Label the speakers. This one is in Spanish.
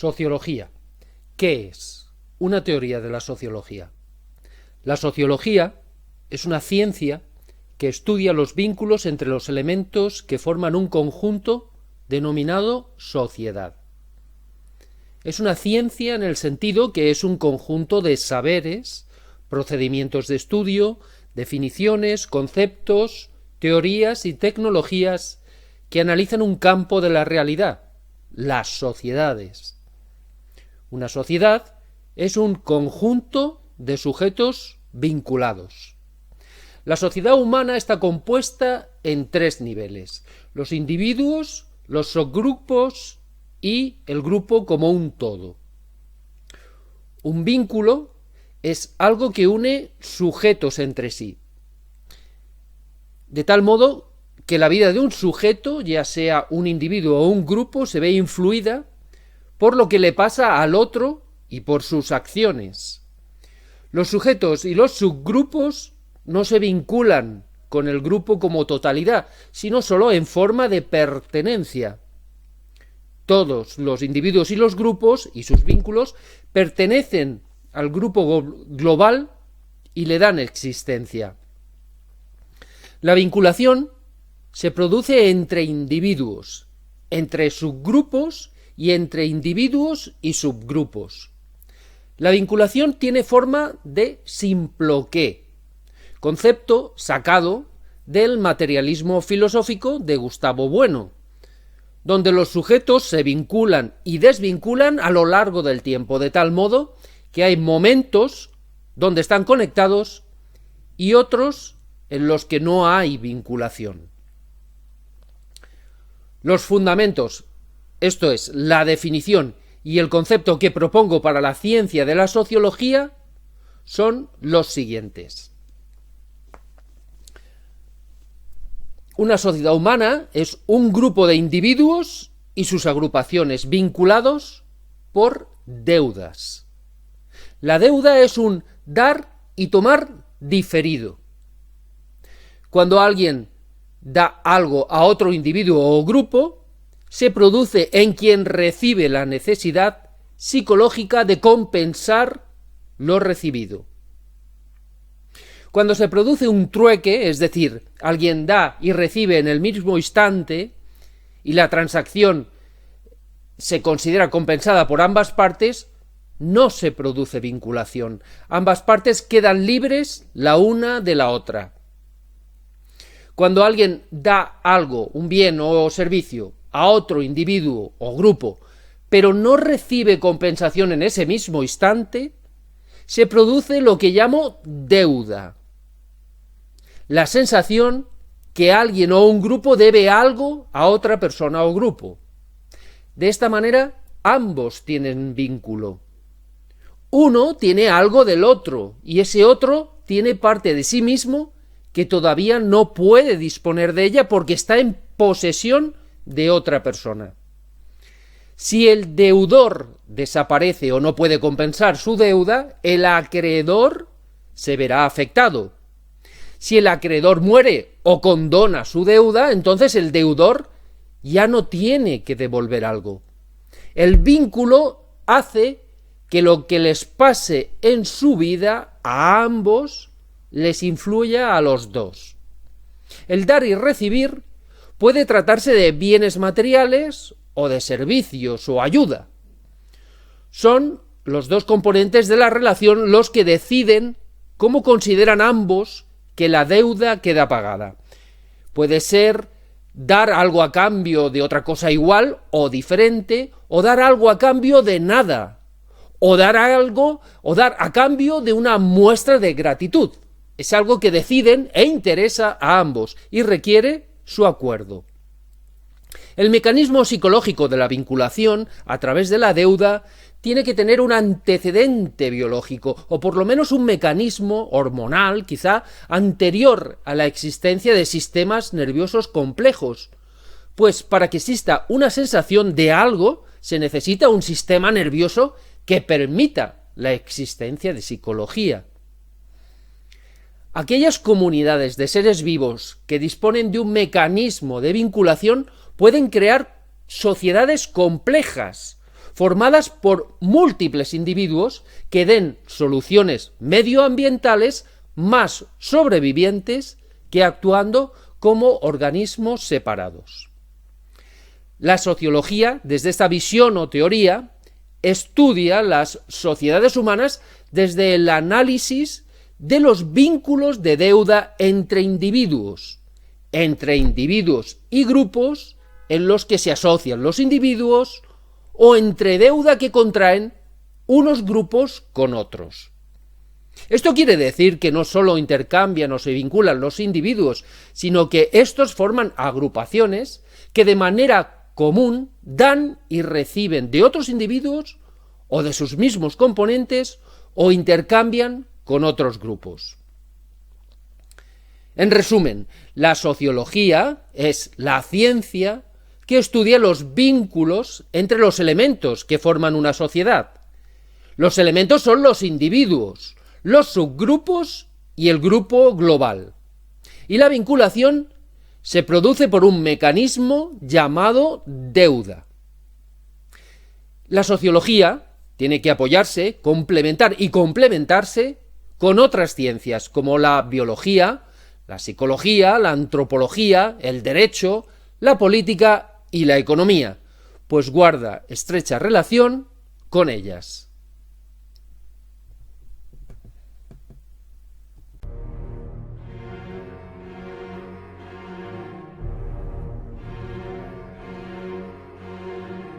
Speaker 1: Sociología. ¿Qué es? Una teoría de la sociología. La sociología es una ciencia que estudia los vínculos entre los elementos que forman un conjunto denominado sociedad. Es una ciencia en el sentido que es un conjunto de saberes, procedimientos de estudio, definiciones, conceptos, teorías y tecnologías que analizan un campo de la realidad, las sociedades. Una sociedad es un conjunto de sujetos vinculados. La sociedad humana está compuesta en tres niveles: los individuos, los subgrupos y el grupo como un todo. Un vínculo es algo que une sujetos entre sí, de tal modo que la vida de un sujeto, ya sea un individuo o un grupo, se ve influida por lo que le pasa al otro y por sus acciones. Los sujetos y los subgrupos no se vinculan con el grupo como totalidad, sino solo en forma de pertenencia. Todos los individuos y los grupos y sus vínculos pertenecen al grupo global y le dan existencia. La vinculación se produce entre individuos, entre subgrupos y entre individuos y subgrupos. La vinculación tiene forma de simploqué, concepto sacado del materialismo filosófico de Gustavo Bueno, donde los sujetos se vinculan y desvinculan a lo largo del tiempo, de tal modo que hay momentos donde están conectados y otros en los que no hay vinculación. Los fundamentos, esto es, la definición y el concepto que propongo para la ciencia de la sociología, son los siguientes. Una sociedad humana es un grupo de individuos y sus agrupaciones vinculados por deudas. La deuda es un dar y tomar diferido. Cuando alguien da algo a otro individuo o grupo, se produce en quien recibe la necesidad psicológica de compensar lo recibido. Cuando se produce un trueque, es decir, alguien da y recibe en el mismo instante y la transacción se considera compensada por ambas partes, no se produce vinculación. Ambas partes quedan libres la una de la otra. Cuando alguien da algo, un bien o servicio, a otro individuo o grupo, pero no recibe compensación en ese mismo instante, se produce lo que llamo deuda. La sensación que alguien o un grupo debe algo a otra persona o grupo. De esta manera, ambos tienen vínculo. Uno tiene algo del otro y ese otro tiene parte de sí mismo que todavía no puede disponer de ella porque está en posesión de otra persona. Si el deudor desaparece o no puede compensar su deuda, el acreedor se verá afectado. Si el acreedor muere o condona su deuda, entonces el deudor ya no tiene que devolver algo. El vínculo hace que lo que les pase en su vida a ambos les influya a los dos. El dar y recibir puede tratarse de bienes materiales o de servicios o ayuda. Son los dos componentes de la relación los que deciden cómo consideran ambos que la deuda queda pagada. Puede ser dar algo a cambio de otra cosa igual o diferente, o dar algo a cambio de nada, o dar a cambio de una muestra de gratitud. Es algo que deciden e interesa a ambos y requiere su acuerdo. El mecanismo psicológico de la vinculación a través de la deuda tiene que tener un antecedente biológico, o por lo menos un mecanismo hormonal, quizá, anterior a la existencia de sistemas nerviosos complejos. Pues para que exista una sensación de algo, se necesita un sistema nervioso que permita la existencia de psicología. Aquellas comunidades de seres vivos que disponen de un mecanismo de vinculación pueden crear sociedades complejas, formadas por múltiples individuos que den soluciones medioambientales más sobrevivientes que actuando como organismos separados. La sociología, desde esta visión o teoría, estudia las sociedades humanas desde el análisis de los vínculos de deuda entre individuos y grupos en los que se asocian los individuos, o entre deuda que contraen unos grupos con otros. Esto quiere decir que no solo intercambian o se vinculan los individuos, sino que estos forman agrupaciones que de manera común dan y reciben de otros individuos o de sus mismos componentes o intercambian con otros grupos. En resumen, la sociología es la ciencia que estudia los vínculos entre los elementos que forman una sociedad. Los elementos son los individuos, los subgrupos y el grupo global. Y la vinculación se produce por un mecanismo llamado deuda. La sociología tiene que apoyarse, complementar y complementarse con otras ciencias como la biología, la psicología, la antropología, el derecho, la política y la economía, pues guarda estrecha relación con ellas.